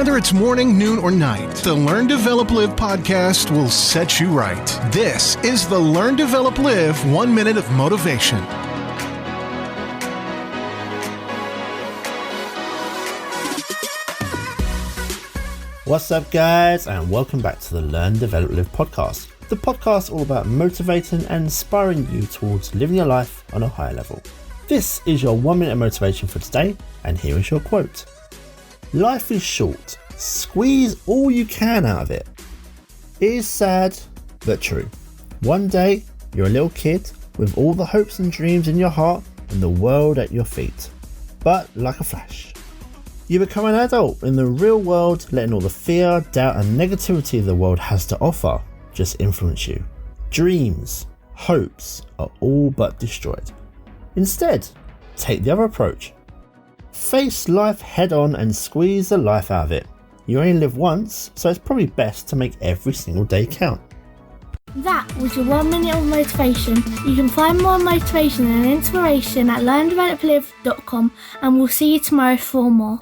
Whether it's morning, noon, or night, the Learn, Develop, Live podcast will set you right. This is the Learn, Develop, Live 1 Minute of Motivation. What's up, guys, and welcome back to the Learn, Develop, Live podcast. The podcast all about motivating and inspiring you towards living your life on a higher level. This is your 1 minute motivation for today, and here is your quote. Life is short. Squeeze all you can out of it. It is sad, but true. One day, you're a little kid with all the hopes and dreams in your heart and the world at your feet. But like a flash, you become an adult in the real world, letting all the fear, doubt and negativity the world has to offer just influence you. Dreams, hopes are all but destroyed. Instead, take the other approach. Face life head on and squeeze the life out of it. You only live once, so it's probably best to make every single day count. That was your 1 minute of motivation. You can find more motivation and inspiration at learndeveloplive.com, and we'll see you tomorrow for more.